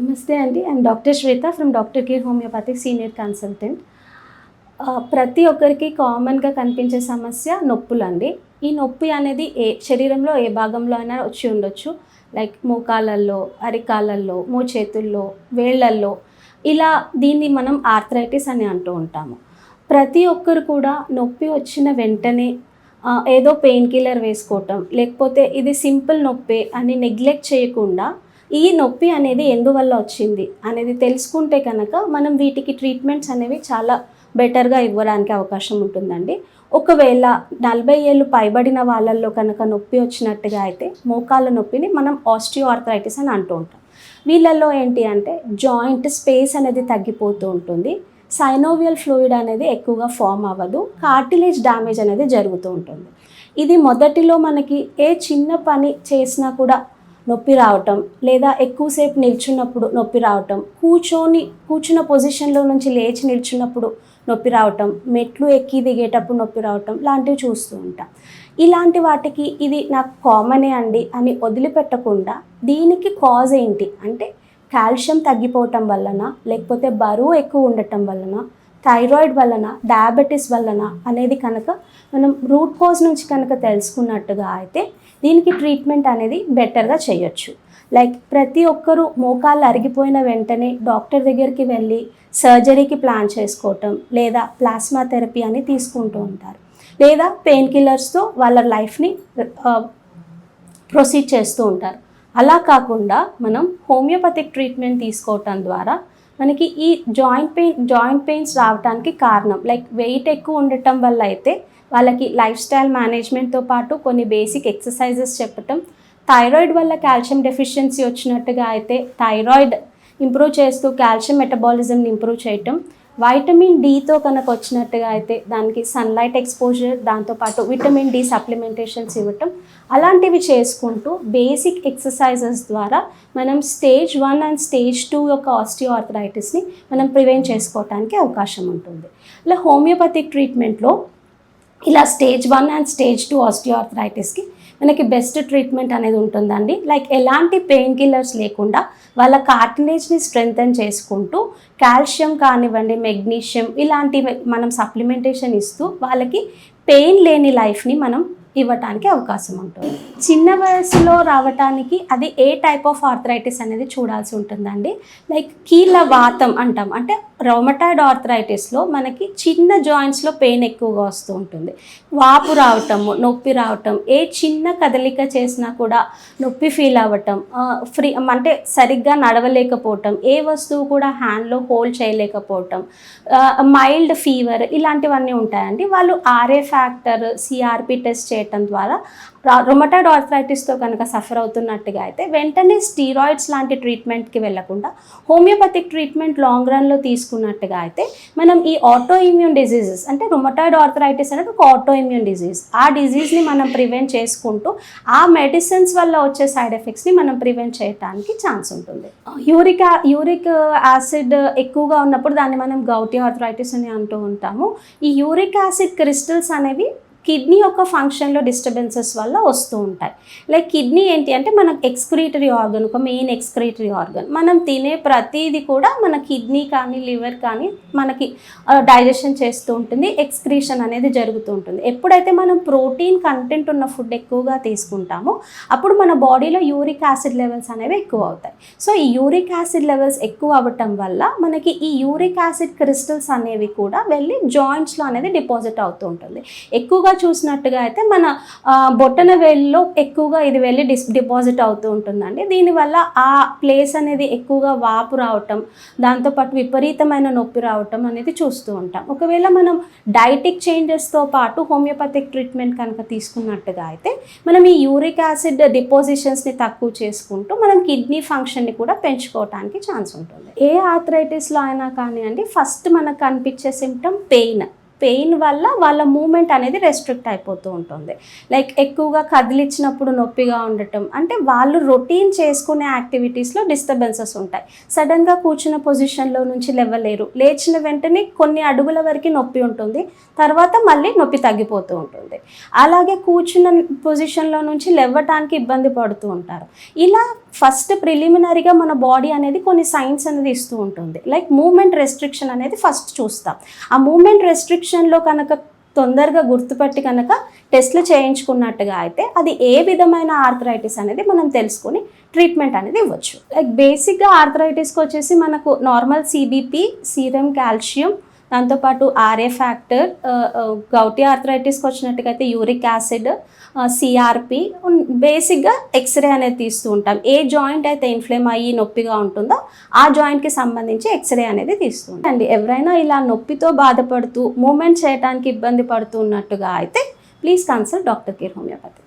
నమస్తే అండి. I'm doctor Shweta from doctor care homoeopathic senior consultant. ప్రతి ఒక్కరికి కామన్‌గా కనిపించే సమస్య నొప్పులండి. ఈ నొప్పి అనేది శరీరంలో ఏ భాగంలో అయినా వచ్చి ఉండొచ్చు. లైక్ మోకాళ్ళల్లో, అరికాళ్ళల్లో, మోచేతుల్లో, వేళ్ళల్లో ఇలా దీన్ని మనం ఆర్థరైటిస్ అని అంటూ ఉంటాము. ప్రతి ఒక్కరు కూడా నొప్పి వచ్చిన వెంటనే ఏదో పెయిన్ కిల్లర్ వేసుకోవటం, లేకపోతే ఇది సింపుల్ నొప్పే అని నెగ్లెక్ట్ చేయకుండా ఈ నొప్పి అనేది ఎందువల్ల వచ్చింది అనేది తెలుసుకుంటే కనుక మనం వీటికి ట్రీట్మెంట్స్ అనేవి చాలా బెటర్గా ఇవ్వడానికి అవకాశం ఉంటుందండి. ఒకవేళ 40 ఏళ్ళు పైబడిన వాళ్ళల్లో కనుక నొప్పి వచ్చినట్టుగా అయితే మోకాళ్ళ నొప్పిని మనం ఆస్టియో ఆర్థరైటిస్ అని అంటూ ఉంటాం. వీళ్ళల్లో ఏంటి అంటే జాయింట్ స్పేస్ అనేది తగ్గిపోతూ ఉంటుంది, సైనోవియల్ ఫ్లూయిడ్ అనేది ఎక్కువగా ఫామ్ అవ్వదు, కార్టిలేజ్ డ్యామేజ్ అనేది జరుగుతూ ఉంటుంది. ఇది మొదటిలో మనకి ఏ చిన్న పని చేసినా కూడా నొప్పి రావటం, లేదా ఎక్కువసేపు నిల్చున్నప్పుడు నొప్పి రావటం, కూర్చున్న పొజిషన్లో నుంచి లేచి నిల్చున్నప్పుడు నొప్పి రావటం, మెట్లు ఎక్కి దిగేటప్పుడు నొప్పి రావటం లాంటివి చూస్తూ ఉంటాం. ఇలాంటి వాటికి ఇది నాకు కామనే అండి అని వదిలిపెట్టకుండా దీనికి కాజ్ ఏంటి అంటే కాల్షియం తగ్గిపోవటం వలన, లేకపోతే బరువు ఎక్కువ ఉండటం వలన, థైరాయిడ్ వలన, డయాబెటీస్ వలన అనేది కనుక మనం రూట్ కాజ్ నుంచి కనుక తెలుసుకున్నట్టుగా అయితే దీనికి ట్రీట్మెంట్ అనేది బెటర్గా చేయొచ్చు. లైక్ ప్రతి ఒక్కరూ మోకాళ్ళు అరిగిపోయిన వెంటనే డాక్టర్ దగ్గరికి వెళ్ళి సర్జరీకి ప్లాన్ చేసుకోవటం, లేదా ప్లాస్మా థెరపీ అని తీసుకుంటూ ఉంటారు, లేదా పెయిన్ కిల్లర్స్తో వాళ్ళ లైఫ్ని ప్రొసీడ్ చేస్తూ ఉంటారు. అలా కాకుండా మనం హోమియోపతిక్ ట్రీట్మెంట్ తీసుకోవటం ద్వారా మనకి ఈ జాయింట్ పెయిన్స్ రావడానికి కారణం లైక్ వెయిట్ ఎక్కువ ఉండటం వల్ల అయితే వాళ్ళకి లైఫ్ స్టైల్ మేనేజ్మెంట్తో పాటు కొన్ని బేసిక్ ఎక్సర్సైజెస్ చెప్పటం, థైరాయిడ్ వల్ల కాల్షియం డెఫిషియన్సీ వచ్చినట్టుగా అయితే థైరాయిడ్ ఇంప్రూవ్ చేస్తూ కాల్షియం మెటబాలిజంని ఇంప్రూవ్ చేయటం, వైటమిన్ డితో కనుక వచ్చినట్టుగా అయితే దానికి సన్లైట్ ఎక్స్పోజర్, దాంతోపాటు విటమిన్ డి సప్లిమెంటేషన్స్ ఇవ్వటం, అలాంటివి చేసుకుంటూ బేసిక్ ఎక్సర్సైజెస్ ద్వారా మనం స్టేజ్ 1 అండ్ స్టేజ్ 2 యొక్క ఆస్టియో ఆర్థరైటిస్ని మనం ప్రివెంట్ చేసుకోవడానికి అవకాశం ఉంటుంది. ఇలా హోమియోపతిక్ ట్రీట్మెంట్లో ఇలా స్టేజ్ 1 అండ్ స్టేజ్ 2 ఆస్టియో ఆర్థరైటిస్కి మనకి బెస్ట్ ట్రీట్మెంట్ అనేది ఉంటుందండి. లైక్ ఎలాంటి పెయిన్ కిల్లర్స్ లేకుండా వాళ్ళ కార్టిలేజ్ని స్ట్రెంగ్తన్ చేసుకుంటూ కాల్షియం కానివ్వండి, మెగ్నీషియం ఇలాంటివి మనం సప్లిమెంటేషన్ ఇస్తూ వాళ్ళకి పెయిన్ లేని లైఫ్ని మనం ఇవ్వటానికి అవకాశం ఉంటుంది. చిన్న వయసులో రావటానికి అది ఏ టైప్ ఆఫ్ ఆర్థరైటిస్ అనేది చూడాల్సి ఉంటుందండి. లైక్ కీళ్ళ వాతం అంటాం, అంటే రొమటాయిడ్ ఆర్థరైటిస్లో మనకి చిన్న జాయింట్స్లో పెయిన్ ఎక్కువగా వస్తూ ఉంటుంది, వాపు రావటము, నొప్పి రావటం, ఏ చిన్న కదలిక చేసినా కూడా నొప్పి ఫీల్ అవ్వటం, అంటే సరిగ్గా నడవలేకపోవటం, ఏ వస్తువు కూడా హ్యాండ్లో హోల్డ్ చేయలేకపోవటం, మైల్డ్ ఫీవర్ ఇలాంటివన్నీ ఉంటాయండి. వాళ్ళు ఆర్ఏ ఫ్యాక్టర్, సిఆర్పి టెస్ట్ చేయటం ద్వారా రొమటాయిడ్ ఆర్థరైటిస్తో కనుక సఫర్ అవుతున్నట్టుగా అయితే వెంటనే స్టీరాయిడ్స్ లాంటి ట్రీట్మెంట్కి వెళ్ళకుండా హోమియోపతిక్ ట్రీట్మెంట్ లాంగ్ రన్లో తీసుకున్నట్టుగా అయితే మనం ఈ ఆటో ఇమ్యూన్ డిజీజెస్, అంటే రొమటాయిడ్ ఆర్థరైటిస్ అనేది ఒక ఆటో ఇమ్యూన్ డిజీజ్, ఆ డిజీజ్ని మనం ప్రివెంట్ చేసుకుంటూ ఆ మెడిసిన్స్ వల్ల వచ్చే సైడ్ ఎఫెక్ట్స్ని మనం ప్రివెంట్ చేయడానికి ఛాన్స్ ఉంటుంది. యూరిక్ యాసిడ్ ఎక్కువగా ఉన్నప్పుడు దాన్ని మనం గౌటీ ఆర్థరైటిస్ అని అంటూ ఉంటాము. ఈ యూరిక్ యాసిడ్ క్రిస్టల్స్ అనేవి కిడ్నీ యొక్క ఫంక్షన్లో డిస్టర్బెన్సెస్ వల్ల వస్తూ ఉంటాయి. లైక్ కిడ్నీ ఏంటి అంటే మన ఎక్స్క్రీటరీ ఆర్గన్, ఒక మెయిన్ ఎక్స్క్రీటరీ ఆర్గన్. మనం తినే ప్రతిదీ కూడా మన కిడ్నీ కానీ లివర్ కానీ మనకి డైజెషన్ చేస్తూ ఉంటుంది, ఎక్స్క్రీషన్ అనేది జరుగుతూ ఉంటుంది. ఎప్పుడైతే మనం ప్రోటీన్ కంటెంట్ ఉన్న ఫుడ్ ఎక్కువగా తీసుకుంటామో అప్పుడు మన బాడీలో యూరిక్ యాసిడ్ లెవెల్స్ అనేవి ఎక్కువ అవుతాయి. సో ఈ యూరిక్ యాసిడ్ లెవెల్స్ ఎక్కువ అవ్వటం వల్ల మనకి ఈ యూరిక్ యాసిడ్ క్రిస్టల్స్ అనేవి కూడా వెళ్ళి జాయింట్స్లో అనేది డిపాజిట్ అవుతూ ఉంటుంది. ఎక్కువగా చూసినట్టుగా అయితే మన బొట్టన వేళ్ళలో ఎక్కువగా ఇది వెళ్ళి డిపాజిట్ అవుతూ ఉంటుందండి. దీనివల్ల ఆ ప్లేస్ అనేది ఎక్కువగా వాపు రావటం, దాంతోపాటు విపరీతమైన నొప్పి రావటం అనేది చూస్తూ ఉంటాం. ఒకవేళ మనం డైటిక్ చేంజెస్తో పాటు హోమియోపతిక్ ట్రీట్మెంట్ కనుక తీసుకున్నట్టుగా అయితే మనం ఈ యూరిక్ యాసిడ్ డిపాజిషన్స్ని తక్కువ చేసుకుంటూ మనం కిడ్నీ ఫంక్షన్ని కూడా పెంచుకోవడానికి ఛాన్స్ ఉంటుంది. ఏ ఆర్థరైటిస్లో అయినా కానివ్వండి, ఫస్ట్ మనకు కనిపించే సిమ్టమ్ పెయిన్ వల్ల వాళ్ళ మూమెంట్ అనేది రెస్ట్రిక్ట్ అయిపోతూ ఉంటుంది. లైక్ ఎక్కువగా కదిలిచ్చినప్పుడు నొప్పిగా ఉండటం, అంటే వాళ్ళు రొటీన్ చేసుకునే యాక్టివిటీస్లో డిస్టర్బెన్సెస్ ఉంటాయి. సడన్గా కూర్చున్న పొజిషన్లో నుంచి లేవలేరు, లేచిన వెంటనే కొన్ని అడుగుల వరకు నొప్పి ఉంటుంది, తర్వాత మళ్ళీ నొప్పి తగ్గిపోతూ ఉంటుంది. అలాగే కూర్చున్న పొజిషన్లో నుంచి లేవటానికి ఇబ్బంది పడుతూ ఉంటారు. ఇలా ఫస్ట్ ప్రిలిమినరీగా మన బాడీ అనేది కొన్ని సైన్స్ అనేది ఇస్తూ ఉంటుంది. లైక్ మూమెంట్ రెస్ట్రిక్షన్ అనేది ఫస్ట్ చూస్తాం. ఆ మూమెంట్ రెస్ట్రిక్షన్లో కనుక తొందరగా గుర్తుపట్టి కనుక టెస్ట్లు చేయించుకున్నట్టుగా అయితే అది ఏ విధమైన ఆర్థరైటిస్ అనేది మనం తెలుసుకొని ట్రీట్మెంట్ అనేది ఇవ్వచ్చు. లైక్ బేసిక్గా ఆర్థరైటిస్కి వచ్చేసి మనకు నార్మల్ సిబిపి, సీరం కాల్షియం, దాంతోపాటు ఆర్ఏ ఫ్యాక్టర్, గౌటీ ఆర్థరైటిస్కి వచ్చినట్టుగైతే యూరిక్ యాసిడ్, సిఆర్పి, బేసిక్గా ఎక్స్రే అనేది తీస్తూ ఉంటాం. ఏ జాయింట్ అయితే ఇన్ఫ్లేమ్ అయ్యి నొప్పిగా ఉంటుందో ఆ జాయింట్కి సంబంధించి ఎక్స్రే అనేది తీస్తూ ఉంటాం అండి. ఎవరైనా ఇలా నొప్పితో బాధపడుతూ మూమెంట్ చేయడానికి ఇబ్బంది పడుతున్నట్టుగా అయితే please consult doctor care homeopathy.